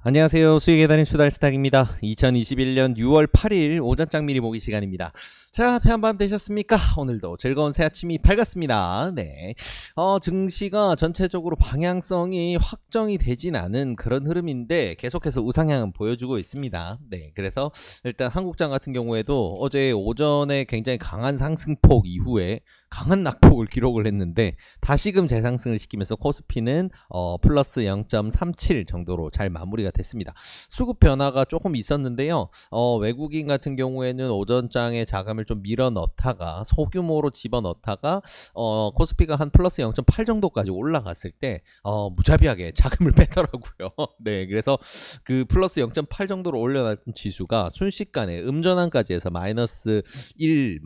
안녕하세요. 수익의 달인 수달스탁입니다. 2021년 6월 8일 오전장 미리 보기 시간입니다. 자, 편밤 되셨습니까? 오늘도 즐거운 새 아침이 밝았습니다. 네. 증시가 전체적으로 방향성이 확정이 되진 않은 그런 흐름인데 계속해서 우상향은 보여주고 있습니다. 네. 그래서 일단 한국장 같은 경우에도 어제 오전에 굉장히 강한 상승폭 이후에 강한 낙폭을 기록을 했는데 다시금 재상승을 시키면서 코스피는 플러스 0.37 정도로 잘 마무리가 됐습니다. 수급 변화가 조금 있었는데요. 외국인 같은 경우에는 오전장에 자금을 좀 밀어 넣다가 소규모로 집어 넣다가 코스피가 한 플러스 0.8 정도까지 올라갔을 때 무자비하게 자금을 빼더라고요. 네, 그래서 그 플러스 0.8 정도로 올려놨던 지수가 순식간에 음전환까지 해서 마이너스 0.1,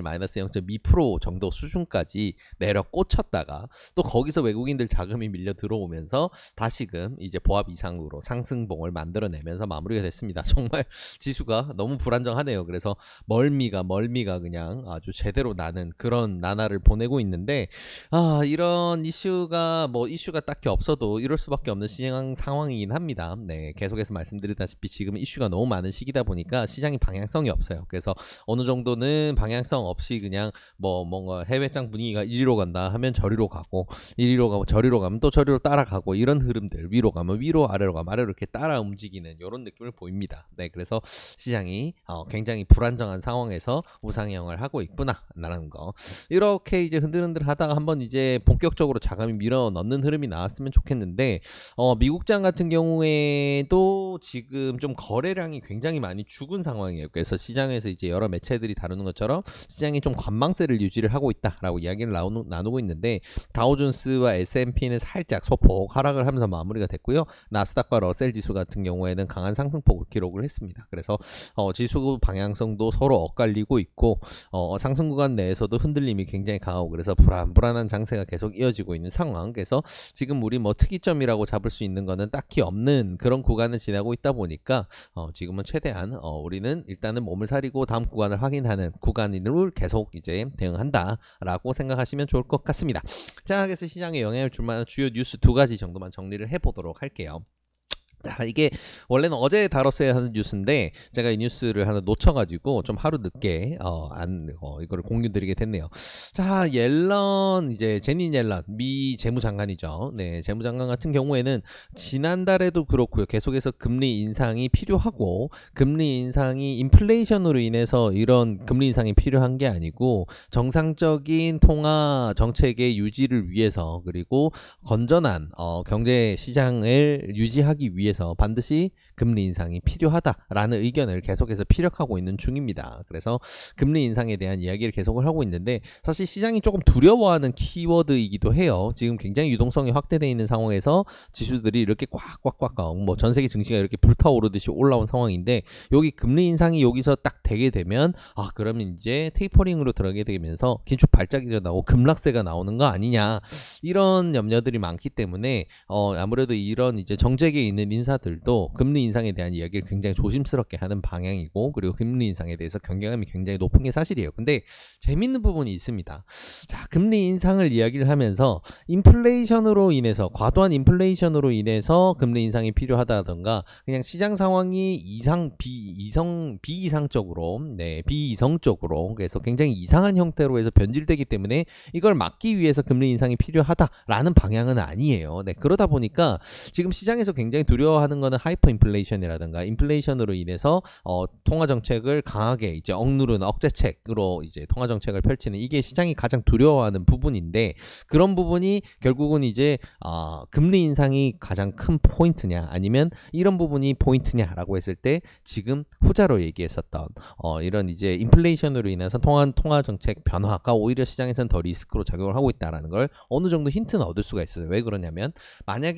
마이너스 0.2% 정도 수준까지 내려 꽂혔다가 또 거기서 외국인들 자금이 밀려 들어오면서 다시금 이제 보합 이상으로 상승봉을 만들어내면서 마무리가 됐습니다. 정말 지수가 너무 불안정하네요. 그래서 멀미가 그냥 아주 제대로 나는 그런 나날을 보내고 있는데 이런 이슈가 딱히 없어도 이럴 수밖에 없는 시장 상황이긴 합니다. 네, 계속해서 말씀드리다시피 지금 이슈가 너무 많은 시기다 보니까 시장이 방향성이 없어요. 그래서 어느 정도는 방향성 없이 그냥 뭔가 해외장 분위기가 이리로 간다 하면 저리로 가고 이리로 가고 저리로 가면 또 저리로 따라가고 이런 흐름들, 위로 가면 위로, 아래로 가면 아래로 이렇게 따라 움직이는 이런 느낌을 보입니다. 네, 그래서 시장이 굉장히 불안정한 상황에서 우상향을 하고 있구나라는 거. 이렇게 이제 흔들흔들 하다가 한번 이제 본격적으로 자금이 밀어 넣는 흐름이 나왔으면 좋겠는데 미국장 같은 경우에도 지금 좀 거래량이 굉장히 많이 죽은 상황이에요. 그래서 시장에서 이제 여러 매체들이 다루는 것처럼 시장이 좀 관망세를 유지를 하고 있다라고 이야기를 나누고 있는데 다우존스와 S&P는 살짝 소폭 하락을 하면서 마무리가 됐고요. 나스닥과 러셀 지수 같은 경우에는 강한 상승폭을 기록을 했습니다. 그래서 지수 방향성도 서로 엇갈리고 있고 상승 구간 내에서도 흔들림이 굉장히 강하고 그래서 불안한 장세가 계속 이어지고 있는 상황. 그래서 지금 우리 특이점이라고 잡을 수 있는 거는 딱히 없는 그런 구간을 지나고 있다 보니까 지금은 최대한 우리는 일단은 몸을 사리고 다음 구간을 확인하는 구간으로 계속 이제 대응한다라고 생각하시면 좋을 것 같습니다. 자, 그래서 시장에 영향을 줄 만한 주요 뉴스 두 가지 정도만 정리를 해보도록 할게요. 자, 이게 원래는 어제 다뤘어야 하는 뉴스인데 제가 이 뉴스를 하나 놓쳐가지고 좀 하루 늦게 이거를 공유드리게 됐네요. 자, 이제 제닛 옐런 미 재무장관이죠. 네, 재무장관 같은 경우에는 지난달에도 그렇고요. 계속해서 금리 인상이 필요하고 금리 인상이 인플레이션으로 인해서 이런 금리 인상이 필요한 게 아니고 정상적인 통화 정책의 유지를 위해서 그리고 건전한 경제 시장을 유지하기 위해서 반드시 금리 인상이 필요하다라는 의견을 계속해서 피력하고 있는 중입니다. 그래서 금리 인상에 대한 이야기를 계속을 하고 있는데 사실 시장이 조금 두려워하는 키워드이기도 해요. 지금 굉장히 유동성이 확대되어 있는 상황에서 지수들이 이렇게 꽉꽉꽉 전 세계 증시가 이렇게 불타오르듯이 올라온 상황인데 여기 금리 인상이 여기서 딱 되게 되면 그러면 이제 테이퍼링으로 들어가게 되면서 긴축 발작이 일어나고 급락세가 나오는 거 아니냐 이런 염려들이 많기 때문에 아무래도 이런 이제 정책에 있는 인사들도 금리 인상에 대한 이야기를 굉장히 조심스럽게 하는 방향이고 그리고 금리 인상에 대해서 경계감이 굉장히 높은 게 사실이에요. 근데 재밌는 부분이 있습니다. 자, 금리 인상을 이야기를 하면서 인플레이션으로 인해서 과도한 인플레이션으로 인해서 금리 인상이 필요하다던가 그냥 시장 상황이 비이성적으로 그래서 굉장히 이상한 형태로 해서 변질되기 때문에 이걸 막기 위해서 금리 인상이 필요하다라는 방향은 아니에요. 네, 그러다 보니까 지금 시장에서 굉장히 두려워하는 거는 하이퍼 인플레이션이라든가 인플레이션으로 인해서 통화 정책을 강하게 이제 억누르는 억제책으로 이제 통화 정책을 펼치는 이게 시장이 가장 두려워하는 부분인데 그런 부분이 결국은 이제 금리 인상이 가장 큰 포인트냐 아니면 이런 부분이 포인트냐라고 했을 때 지금 후자로 얘기했었던 이런 이제 인플레이션으로 인해서 통화 정책 변화가 오히려 시장에서는 더 리스크로 작용을 하고 있다라는 걸 어느 정도 힌트는 얻을 수가 있어요. 왜 그러냐면 만약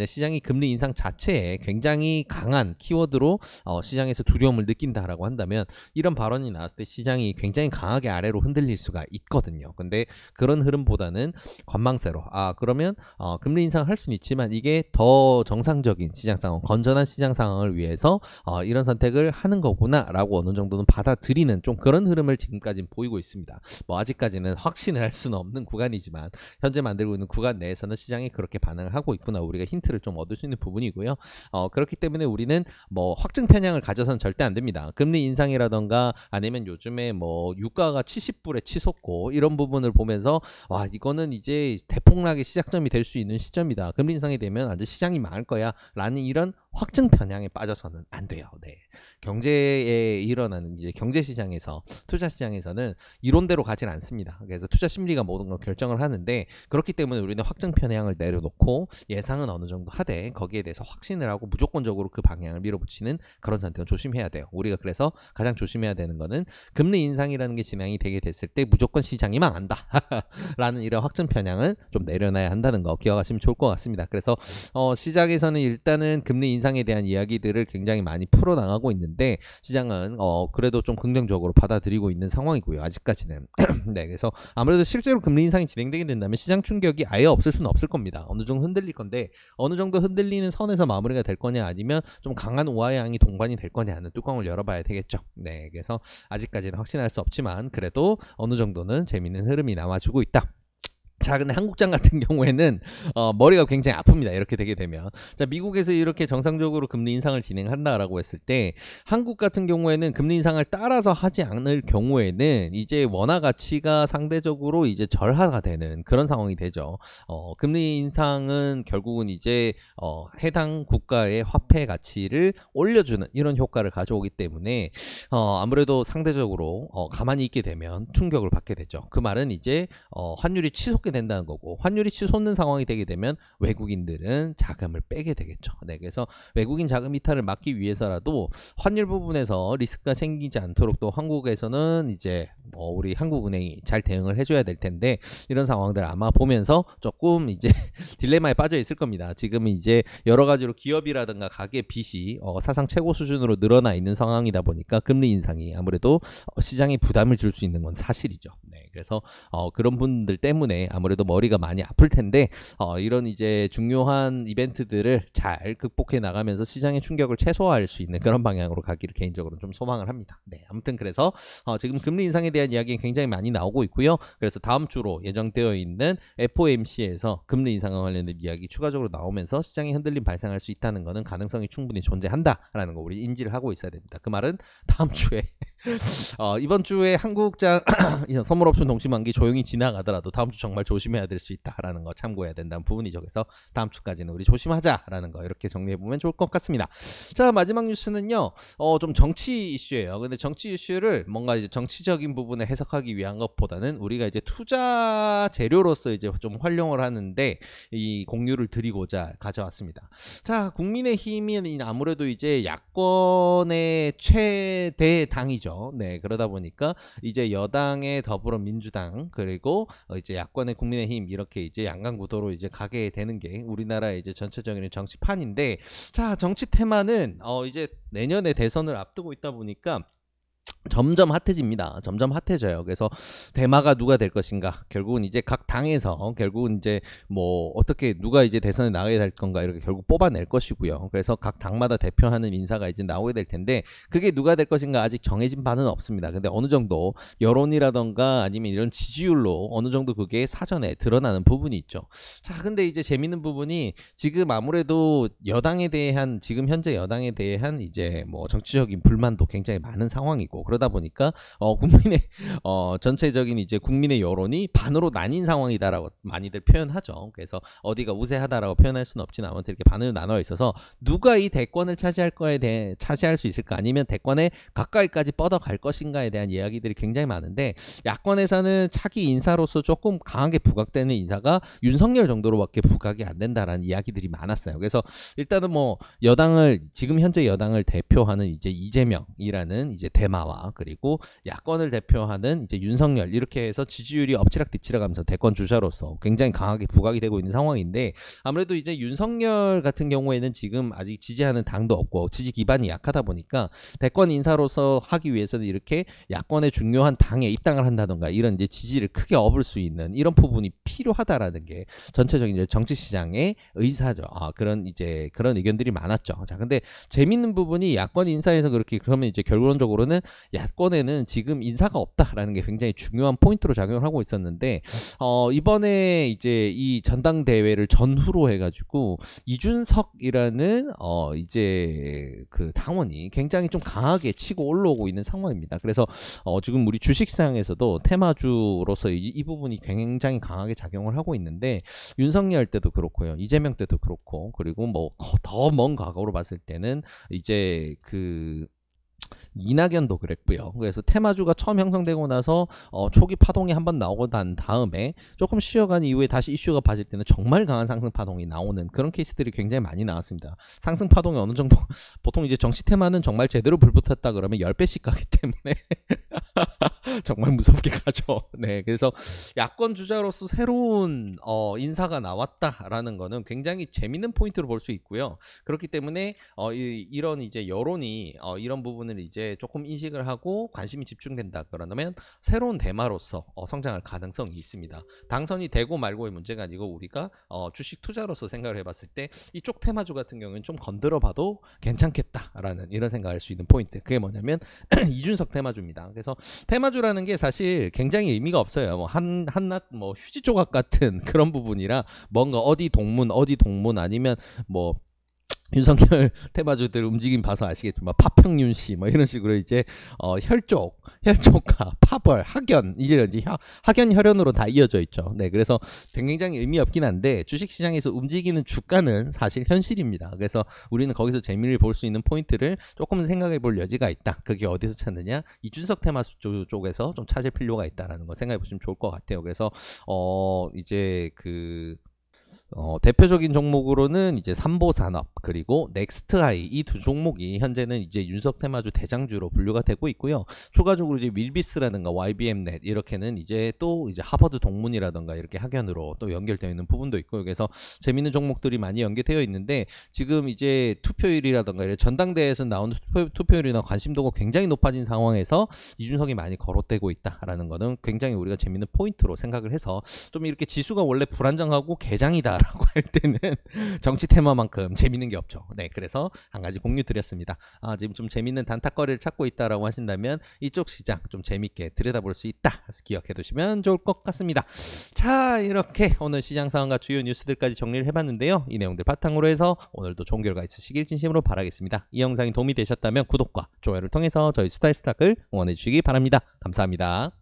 시장이 금리 인상 자체에 굉장히 굉장히 강한 키워드로 시장에서 두려움을 느낀다라고 한다면 이런 발언이 나왔을 때 시장이 굉장히 강하게 아래로 흔들릴 수가 있거든요. 근데 그런 흐름보다는 관망세로 그러면 금리 인상할 수는 있지만 이게 더 정상적인 시장 상황, 건전한 시장 상황을 위해서 이런 선택을 하는 거구나라고 어느 정도는 받아들이는 좀 그런 흐름을 지금까지는 보이고 있습니다. 뭐 아직까지는 확신을 할 수는 없는 구간이지만 현재 만들고 있는 구간 내에서는 시장이 그렇게 반응을 하고 있구나, 우리가 힌트를 좀 얻을 수 있는 부분이고요. 그렇기 때문에 우리는 뭐 확증 편향을 가져서는 절대 안 됩니다. 금리 인상이라던가 아니면 요즘에 뭐 유가가 70불에 치솟고 이런 부분을 보면서 와, 이거는 이제 대폭락의 시작점이 될 수 있는 시점이다, 금리 인상이 되면 아주 시장이 망할 거야 라는 이런 확증 편향에 빠져서는 안 돼요. 네. 경제에 일어나는 이제 경제 시장에서, 투자 시장에서는 이론대로 가진 않습니다. 그래서 투자 심리가 모든 걸 결정을 하는데, 그렇기 때문에 우리는 확증 편향을 내려놓고 예상은 어느 정도 하되 거기에 대해서 확신을 하고 무조건적으로 그 방향을 밀어붙이는 그런 선택은 조심해야 돼요. 우리가 그래서 가장 조심해야 되는 거는 금리 인상이라는 게 진행이 되게 됐을 때 무조건 시장이 망한다 라는 이런 확증 편향은 좀 내려놔야 한다는 거 기억하시면 좋을 것 같습니다. 그래서 시장에서는 일단은 금리 인상에 대한 이야기들을 굉장히 많이 풀어나가고 있는데 시장은 그래도 좀 긍정적으로 받아들이고 있는 상황이고요, 아직까지는. 네, 그래서 아무래도 실제로 금리 인상이 진행되게 된다면 시장 충격이 아예 없을 수는 없을 겁니다. 어느 정도 흔들릴 건데 어느 정도 흔들리는 선에서 마무리가 될 거냐 아니면 좀 강한 우하향이 동반이 될 거냐는 뚜껑을 열어봐야 되겠죠. 네, 그래서 아직까지는 확신할 수 없지만 그래도 어느 정도는 재밌는 흐름이 나와주고 있다. 자, 근데 한국장 같은 경우에는 머리가 굉장히 아픕니다. 이렇게 되게 되면. 자, 미국에서 이렇게 정상적으로 금리 인상을 진행한다라고 했을 때 한국 같은 경우에는 금리 인상을 따라서 하지 않을 경우에는 이제 원화 가치가 상대적으로 이제 절하가 되는 그런 상황이 되죠. 금리 인상은 결국은 이제 해당 국가의 화폐 가치를 올려주는 이런 효과를 가져오기 때문에 아무래도 상대적으로 가만히 있게 되면 충격을 받게 되죠. 그 말은 이제 환율이 치솟게 된다는 거고, 환율이 치솟는 상황이 되게 되면 외국인들은 자금을 빼게 되겠죠. 네, 그래서 외국인 자금 이탈을 막기 위해서라도 환율 부분에서 리스크가 생기지 않도록 또 한국에서는 이제 우리 한국은행이 잘 대응을 해줘야 될 텐데 이런 상황들 아마 보면서 조금 이제 딜레마에 빠져 있을 겁니다. 지금은 이제 여러 가지로 기업이라든가 가계 빚이 사상 최고 수준으로 늘어나 있는 상황이다 보니까 금리 인상이 아무래도 시장에 부담을 줄 수 있는 건 사실이죠. 네, 그래서 그런 분들 때문에 아무래도 머리가 많이 아플 텐데 이런 이제 중요한 이벤트들을 잘 극복해 나가면서 시장의 충격을 최소화할 수 있는 그런 방향으로 가기를 개인적으로 좀 소망을 합니다. 네, 아무튼 그래서 지금 금리 인상에 대한 이야기가 굉장히 많이 나오고 있고요. 그래서 다음 주로 예정되어 있는 FOMC에서 금리 인상과 관련된 이야기 추가적으로 나오면서 시장이 흔들림 발생할 수 있다는 것은 가능성이 충분히 존재한다라는 거 우리 인지를 하고 있어야 됩니다. 그 말은 다음 주에 이번 주에 한국장 선물옵션 동시만기 조용히 지나가더라도 다음 주 정말 조심해야 될 수 있다라는 거 참고해야 된다는 부분이죠. 그래서 다음 주까지는 우리 조심하자라는 거 이렇게 정리해보면 좋을 것 같습니다. 자, 마지막 뉴스는요, 좀 정치 이슈예요. 근데 정치 이슈를 뭔가 이제 정치적인 부분을 해석하기 위한 것보다는 우리가 이제 투자 재료로서 이제 좀 활용을 하는데 이 공유를 드리고자 가져왔습니다. 자, 국민의힘이 아무래도 이제 야권의 최대 당이죠. 네, 그러다 보니까 이제 여당의 더불어민주당 그리고 이제 야권의 국민의힘 이렇게 이제 양강 구도로 이제 가게 되는 게 우리나라의 이제 전체적인 정치판인데, 자, 정치 테마는 이제 내년에 대선을 앞두고 있다 보니까 점점 핫해집니다. 점점 핫해져요. 그래서 대마가 누가 될 것인가, 결국은 이제 각 당에서 결국은 이제 뭐 어떻게 누가 이제 대선에 나가야 될 건가 이렇게 결국 뽑아낼 것이고요. 그래서 각 당마다 대표하는 인사가 이제 나오게 될 텐데 그게 누가 될 것인가 아직 정해진 바는 없습니다. 근데 어느 정도 여론이라던가 아니면 이런 지지율로 어느 정도 그게 사전에 드러나는 부분이 있죠. 자, 근데 이제 재밌는 부분이 지금 아무래도 여당에 대한, 지금 현재 여당에 대한 이제 뭐 정치적인 불만도 굉장히 많은 상황이고, 그러다 보니까 국민의 전체적인 이제 국민의 여론이 반으로 나뉜 상황이다라고 많이들 표현하죠. 그래서 어디가 우세하다라고 표현할 수는 없지만 아무튼 이렇게 반으로 나눠 있어서 누가 이 대권을 차지할 거에 대해 차지할 수 있을까, 아니면 대권에 가까이까지 뻗어갈 것인가에 대한 이야기들이 굉장히 많은데, 야권에서는 차기 인사로서 조금 강하게 부각되는 인사가 윤석열 정도로밖에 부각이 안 된다라는 이야기들이 많았어요. 그래서 일단은 뭐 여당을, 지금 현재 여당을 대표하는 이제 이재명이라는 이제 대마와 이른바 그리고 야권을 대표하는 이제 윤석열 이렇게 해서 지지율이 엎치락뒤치락 하면서 대권 주자로서 굉장히 강하게 부각이 되고 있는 상황인데 아무래도 이제 윤석열 같은 경우에는 지금 아직 지지하는 당도 없고 지지 기반이 약하다 보니까 대권 인사로서 하기 위해서는 이렇게 야권의 중요한 당에 입당을 한다던가 이런 이제 지지를 크게 업을 수 있는 이런 부분이 필요하다라는 게 전체적인 이제 정치 시장의 의사죠. 그런 의견들이 많았죠. 자, 근데 재밌는 부분이 야권 인사에서 그렇게 그러면 이제 결론적으로는 야권에는 지금 인사가 없다라는 게 굉장히 중요한 포인트로 작용을 하고 있었는데 이번에 이제 이 전당대회를 전후로 해가지고 이준석이라는 이제 그 당원이 굉장히 좀 강하게 치고 올라오고 있는 상황입니다. 그래서 지금 우리 주식시장에서도 테마주로서 이 부분이 굉장히 강하게 작용을 하고 있는데 윤석열 때도 그렇고요, 이재명 때도 그렇고, 그리고 뭐 더 먼 과거로 봤을 때는 이제 그 이낙연도 그랬고요. 그래서 테마주가 처음 형성되고 나서 초기 파동이 한번 나오고 난 다음에 조금 쉬어간 이후에 다시 이슈가 빠질 때는 정말 강한 상승 파동이 나오는 그런 케이스들이 굉장히 많이 나왔습니다. 상승 파동이 어느 정도 보통 이제 정치 테마는 정말 제대로 불붙었다 그러면 10배씩 가기 때문에 정말 무섭게 가죠. 네, 그래서 야권 주자로서 새로운 인사가 나왔다라는 거는 굉장히 재밌는 포인트로 볼 수 있고요. 그렇기 때문에 이런 이제 여론이 이런 부분을 이제 조금 인식을 하고 관심이 집중된다 그러면 새로운 대마로서 성장할 가능성이 있습니다. 당선이 되고 말고의 문제가 아니고 우리가 주식 투자로서 생각을 해봤을 때 이쪽 테마주 같은 경우는 좀 건드려봐도 괜찮겠다라는 이런 생각을 할 수 있는 포인트. 그게 뭐냐면 이준석 테마주입니다. 그래서 테마주라는 게 사실 굉장히 의미가 없어요. 뭐 한낱 뭐 휴지 조각 같은 그런 부분이라 뭔가 어디 동문 아니면 뭐 윤석열 테마주들 움직임 봐서 아시겠지만 파평윤 씨 뭐 이런 식으로 이제 혈족과 파벌, 학연 이런 이제 학연 혈연으로 다 이어져 있죠. 네, 그래서 굉장히 의미 없긴 한데 주식시장에서 움직이는 주가는 사실 현실입니다. 그래서 우리는 거기서 재미를 볼 수 있는 포인트를 조금 생각해 볼 여지가 있다. 그게 어디서 찾느냐? 이준석 테마주 쪽에서 좀 찾을 필요가 있다라는 거 생각해 보시면 좋을 것 같아요. 그래서 이제 그 대표적인 종목으로는 이제 삼보산업 그리고 넥스트하이 이 두 종목이 현재는 이제 윤석 테마주 대장주로 분류가 되고 있고요. 추가적으로 이제 윌비스라든가 YBM넷 이렇게는 이제 또 이제 하버드 동문이라든가 이렇게 학연으로 또 연결되어 있는 부분도 있고요. 그래서 재밌는 종목들이 많이 연계되어 있는데 지금 이제 투표율이라든가 전당대회에서 나오는 투표율이나 관심도가 굉장히 높아진 상황에서 이준석이 많이 거론되고 있다라는 거는 굉장히 우리가 재밌는 포인트로 생각을 해서 좀 이렇게 지수가 원래 불안정하고 개장이다 라고 할 때는 정치 테마만큼 재밌는 게 없죠. 네, 그래서 한 가지 공유 드렸습니다. 지금 좀 재밌는 단타거리를 찾고 있다라고 하신다면 이쪽 시장 좀 재밌게 들여다볼 수 있다. 기억해 두시면 좋을 것 같습니다. 자, 이렇게 오늘 시장 상황과 주요 뉴스들까지 정리를 해봤는데요. 이 내용들 바탕으로 해서 오늘도 좋은 결과 있으시길 진심으로 바라겠습니다. 이 영상이 도움이 되셨다면 구독과 좋아요를 통해서 저희 수다의 스탁을 응원해 주시기 바랍니다. 감사합니다.